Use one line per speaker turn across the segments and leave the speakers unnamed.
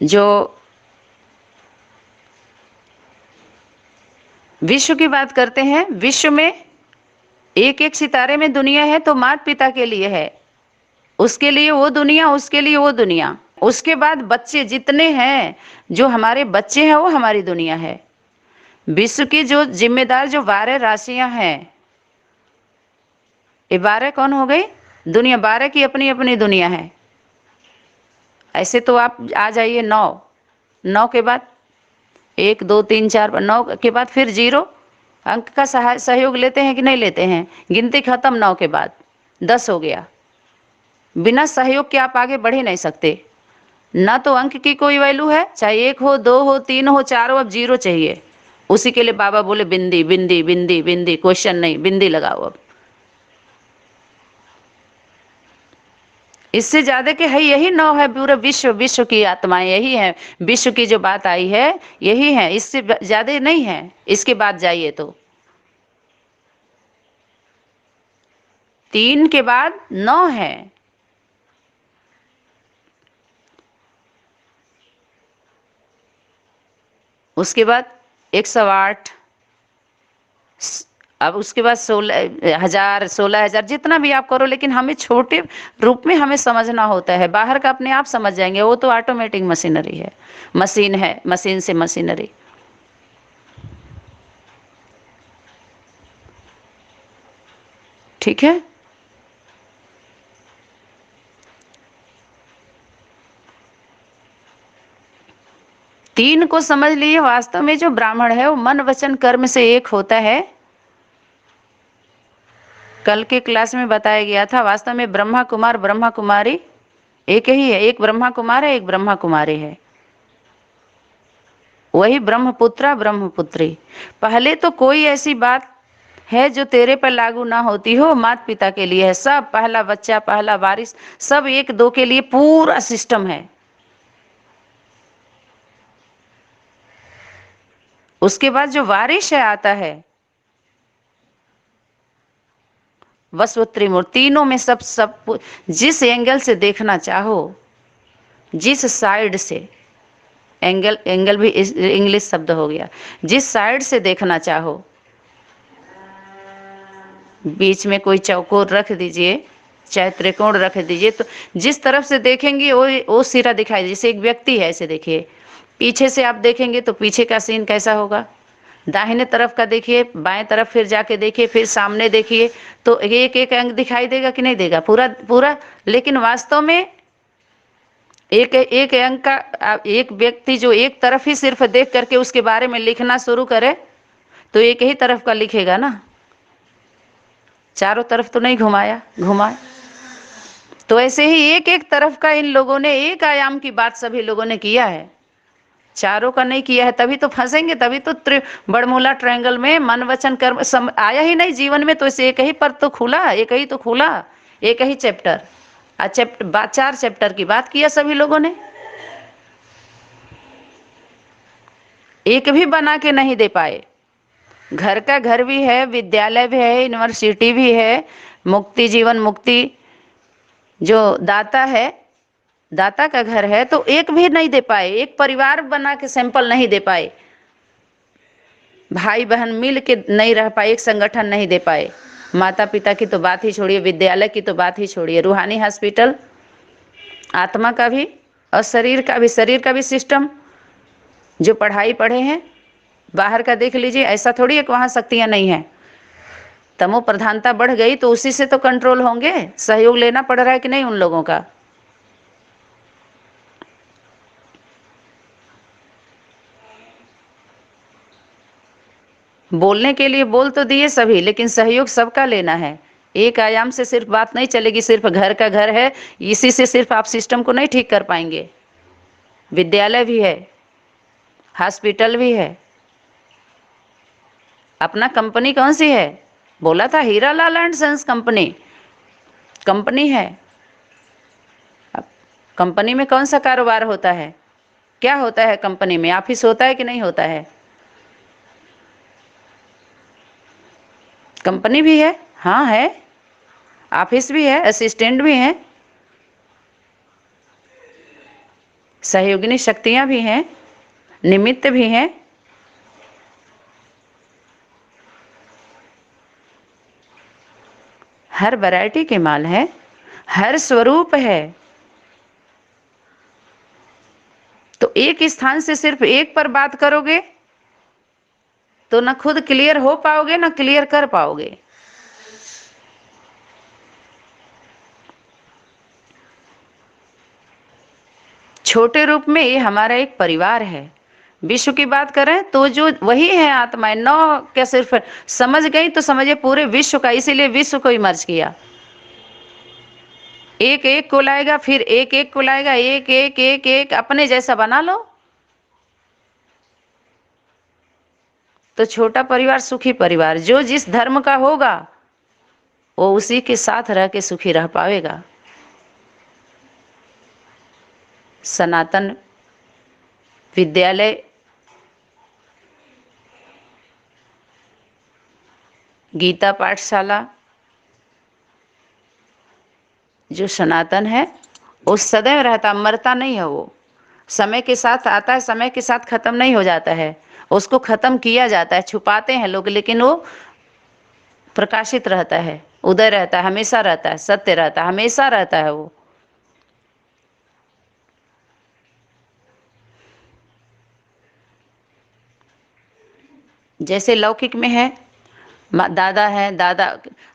जो विश्व की बात करते हैं, विश्व में एक एक सितारे में दुनिया है तो माता पिता के लिए है, उसके लिए वो दुनिया, उसके लिए वो दुनिया। उसके बाद बच्चे जितने हैं, जो हमारे बच्चे हैं, वो हमारी दुनिया है। विश्व की जो जिम्मेदार जो 12 राशियां हैं, ये 12 कौन हो गई? दुनिया। 12 की अपनी अपनी दुनिया है। ऐसे तो आप आ जाइए 9, 9 के बाद 1 2 3 4, 9 के बाद फिर 0। अंक का सहयोग लेते हैं कि नहीं लेते हैं? गिनती खत्म 9 के बाद 10 हो गया। बिना सहयोग के आप आगे बढ़ ही नहीं सकते। ना तो अंक की कोई वैल्यू है, चाहे 1 हो, 2 हो, 3 हो, 4 हो, अब 0 चाहिए। उसी के लिए बाबा बोले बिंदी बिंदी बिंदी बिंदी, क्वेश्चन नहीं, बिंदी लगाओ। अब इससे ज्यादा के है, यही 9 है। पूरा विश्व, विश्व की आत्माएं यही है। विश्व की जो बात आई है यही है, इससे ज्यादा नहीं है। इसके बाद जाइए तो 3 के बाद 9 है। उसके बाद 108, अब उसके बाद 16,000, 16,000, जितना भी आप करो, लेकिन हमें छोटे रूप में हमें समझना होता है। बाहर का अपने आप समझ जाएंगे, वो तो ऑटोमेटिक मशीनरी है, मशीन है, मशीन से मशीनरी। ठीक है। तीन को समझ लिए। वास्तव में जो ब्राह्मण है वो मन वचन कर्म से एक होता है। कल के क्लास में बताया गया था, वास्तव में ब्रह्मा कुमार ब्रह्मा कुमारी एक ही है। एक ब्रह्मा कुमार है, एक ब्रह्मा कुमारी है। वही ब्रह्मपुत्रा ब्रह्मपुत्री। पहले तो कोई ऐसी बात है जो तेरे पर लागू ना होती हो, माता पिता के लिए है सब। पहला बच्चा, पहला वारिस, सब 1 2 के लिए पूरा सिस्टम है। उसके बाद जो वारिस है आता है वसुत्री मूर्ति। तीनों में सब जिस एंगल से देखना चाहो, जिस साइड से, एंगल, एंगल भी इंग्लिश शब्द हो गया, जिस साइड से देखना चाहो, बीच में कोई चौकोर रख दीजिए, चाहे त्रिकोण रख दीजिए, तो जिस तरफ से देखेंगे वो सिरा दिखाई। जैसे एक व्यक्ति है, ऐसे देखिए, पीछे से आप देखेंगे तो पीछे का सीन कैसा होगा, दाहिने तरफ का देखिए, बाएं तरफ फिर जाके देखिए, फिर सामने देखिए, तो एक एक अंग दिखाई देगा कि नहीं देगा? पूरा पूरा। लेकिन वास्तव में एक एक अंग का, एक व्यक्ति जो एक तरफ ही सिर्फ देख करके उसके बारे में लिखना शुरू करे तो एक ही तरफ का लिखेगा ना, चारों तरफ तो नहीं घुमाया। तो ऐसे ही एक एक तरफ का इन लोगों ने, एक आयाम की बात सभी लोगों ने किया है, चारों का नहीं किया है। तभी तो फंसेंगे, तभी तो बड़मूला ट्रायंगल में मन वचन कर्म आया ही नहीं जीवन में। तो इसे एक ही पर तो खुला, एक ही तो खुला, एक ही चैप्टर। 4 चैप्टर की बात किया सभी लोगों ने, एक भी बना के नहीं दे पाए। घर का घर भी है, विद्यालय भी है, यूनिवर्सिटी भी है, मुक्ति जीवन मुक्ति जो दाता है, दाता का घर है, तो एक भी नहीं दे पाए। एक परिवार बना के सैंपल नहीं दे पाए, भाई बहन मिल के नहीं रह पाए, एक संगठन नहीं दे पाए। माता पिता की तो बात ही छोड़िए, विद्यालय की तो बात ही छोड़िए, रूहानी हॉस्पिटल, आत्मा का भी और शरीर का भी, शरीर का भी सिस्टम। जो पढ़ाई पढ़े हैं बाहर का देख लीजिए, ऐसा थोड़ी है कि वहाँ शक्तियाँ नहीं है। तमो प्रधानता बढ़ गई तो उसी से तो कंट्रोल होंगे। सहयोग लेना पड़ रहा है कि नहीं उन लोगों का? बोलने के लिए बोल तो दिए सभी, लेकिन सहयोग सबका लेना है। एक आयाम से सिर्फ बात नहीं चलेगी, सिर्फ घर का घर है इसी से सिर्फ आप सिस्टम को नहीं ठीक कर पाएंगे। विद्यालय भी है, हॉस्पिटल भी है, अपना कंपनी कौन सी है? बोला था Hiralal and sons company, company है। अब कंपनी में कौन सा कारोबार होता है? क्या होता है कंपनी में? ऑफिस होता है कि नहीं होता है? कंपनी भी है, हाँ है, ऑफिस भी है, असिस्टेंट भी है। सहयोगिनी शक्तियां भी हैं, निमित्त भी हैं। हर वैरायटी के माल है, हर स्वरूप है। तो एक स्थान से सिर्फ एक पर बात करोगे तो ना खुद क्लियर हो पाओगे ना क्लियर कर पाओगे। छोटे रूप में ये हमारा एक परिवार है। विश्व की बात करें तो जो वही है आत्माएं, नौ क्या सिर्फ समझ गई तो समझिए पूरे विश्व का, इसीलिए विश्व को ही मर्ज किया। एक एक को लाएगा, फिर एक एक को लाएगा, एक एक एक एक अपने जैसा बना लो तो छोटा परिवार सुखी परिवार। जो जिस धर्म का होगा वो उसी के साथ रह के सुखी रह पाएगा। सनातन विद्यालय गीता पाठशाला जो सनातन है वो सदैव रहता, मरता नहीं है। वो समय के साथ आता है, समय के साथ खत्म नहीं हो जाता है, उसको खत्म किया जाता है। छुपाते हैं लोग लेकिन वो प्रकाशित रहता है, उदय रहता है, हमेशा रहता है, सत्य रहता है, हमेशा रहता है। वो जैसे लौकिक में है, दादा है, दादा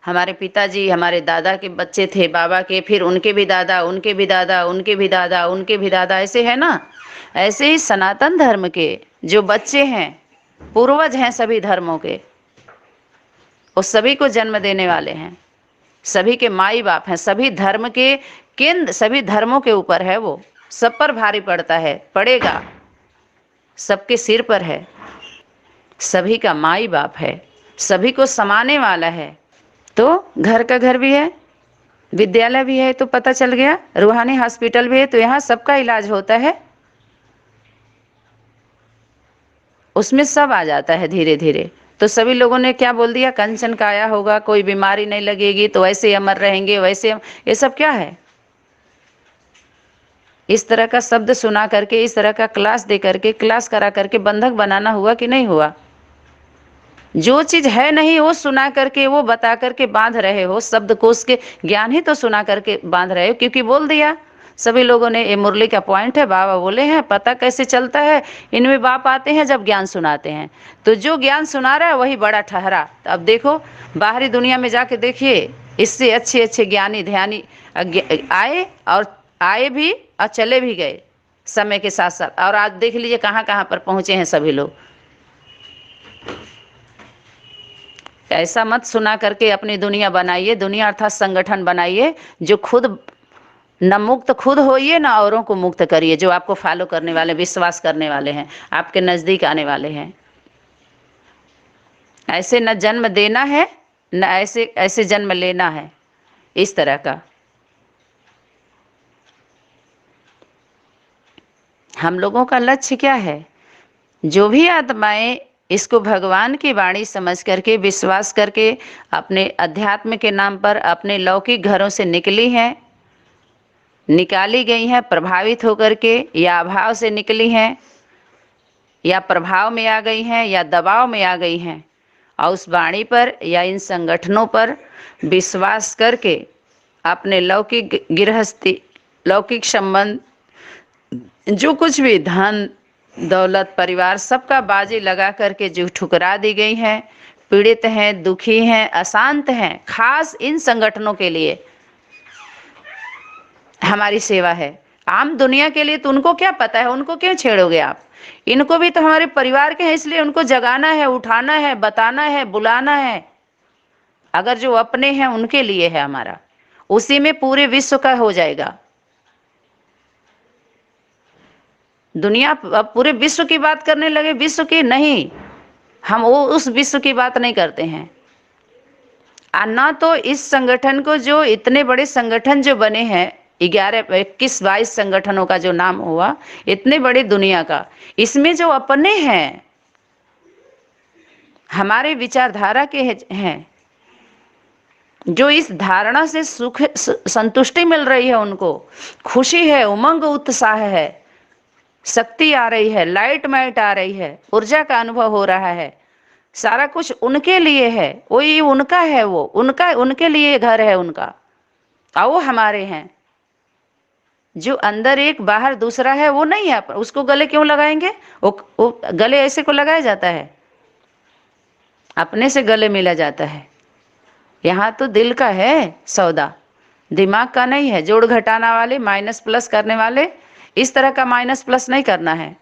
हमारे पिताजी हमारे दादा के बच्चे थे, बाबा के, फिर उनके भी दादा, उनके भी दादा, उनके भी दादा, उनके भी दादा, ऐसे है ना। ऐसे ही सनातन धर्म के जो बच्चे हैं, पूर्वज हैं सभी धर्मों के, वो सभी को जन्म देने वाले हैं, सभी के माई बाप हैं, सभी धर्म के केंद्र, सभी धर्मों के ऊपर है। वो सब पर भारी पड़ता है, पड़ेगा, सबके सिर पर है, सभी का माई बाप है, सभी को समाने वाला है। तो घर का घर भी है, विद्यालय भी है, तो पता चल गया। रूहानी हॉस्पिटल भी है, तो यहाँ सबका इलाज होता है, उसमें सब आ जाता है धीरे धीरे। तो सभी लोगों ने क्या बोल दिया, कंचन काया होगा, कोई बीमारी नहीं लगेगी, तो ऐसे अमर रहेंगे, वैसे ये सब क्या है। इस तरह का शब्द सुना करके, इस तरह का क्लास दे करके, क्लास करा करके बंधक बनाना हुआ कि नहीं हुआ। जो चीज है नहीं वो सुना करके, वो बता करके बांध रहे हो, शब्द कोश के ज्ञान ही तो सुना करके बांध रहे हो, क्योंकि बोल दिया सभी लोगों ने। ये मुरली का पॉइंट है, बाबा बोले हैं, पता कैसे चलता है, इनमें बाप आते हैं जब ज्ञान सुनाते हैं। तो जो ज्ञान सुना रहा है वही बड़ा ठहरा। तो अब देखो बाहरी दुनिया में जाके देखिए, इससे अच्छे अच्छे ज्ञानी ध्यानी आए, और आए भी और चले भी गए समय के साथ साथ। और आज देख लीजिए कहाँ कहाँ पर पहुंचे हैं सभी लोग। ऐसा मत सुना करके अपनी दुनिया बनाइए, दुनिया अर्थात संगठन बनाइए जो खुद न मुक्त खुद होइए, ना औरों को मुक्त करिए, जो आपको फॉलो करने वाले, विश्वास करने वाले हैं, आपके नजदीक आने वाले हैं। ऐसे न जन्म देना है, न ऐसे ऐसे जन्म लेना है, इस तरह का। हम लोगों का लक्ष्य क्या है, जो भी आत्माएं इसको भगवान की वाणी समझ करके, विश्वास करके, अपने अध्यात्म के नाम पर अपने लौकिक घरों से निकली हैं, निकाली गई हैं, प्रभावित होकर के, या अभाव से निकली हैं, या प्रभाव में आ गई हैं, या दबाव में आ गई हैं, और उस वाणी पर या इन संगठनों पर विश्वास करके अपने लौकिक गृहस्थी, लौकिक संबंध, जो कुछ भी धन दौलत परिवार, सबका बाजी लगा करके जो ठुकरा दी गई हैं, पीड़ित हैं, दुखी हैं, अशांत हैं, खास इन संगठनों के लिए हमारी सेवा है। आम दुनिया के लिए तो उनको क्या पता है, उनको क्यों छेड़ोगे आप। इनको भी तो हमारे परिवार के हैं, इसलिए उनको जगाना है, उठाना है, बताना है, बुलाना है। अगर जो अपने हैं उनके लिए है हमारा, उसी में पूरे विश्व का हो जाएगा। दुनिया अब पूरे विश्व की बात करने लगे, विश्व की नहीं, हम वो उस विश्व की बात नहीं करते हैं। ना तो इस संगठन को, जो इतने बड़े संगठन जो बने हैं, 11 21 22 संगठनों का जो नाम हुआ, इतने बड़े दुनिया का, इसमें जो अपने हैं, हमारे विचारधारा के हैं, जो इस धारणा से सुख संतुष्टि मिल रही है, उनको खुशी है, उमंग उत्साह है, शक्ति आ रही है, लाइट माइट आ रही है, ऊर्जा का अनुभव हो रहा है, सारा कुछ उनके लिए है, वही उनका है, वो उनका, उनके लिए घर है उनका, और वो हमारे हैं। जो अंदर एक बाहर दूसरा है वो नहीं है, उसको गले क्यों लगाएंगे? वो गले ऐसे को लगाया जाता है? अपने से गले मिला जाता है। यहाँ तो दिल का है सौदा, दिमाग का नहीं है। जोड़ घटाना वाले, माइनस प्लस करने वाले, इस तरह का माइनस प्लस नहीं करना है।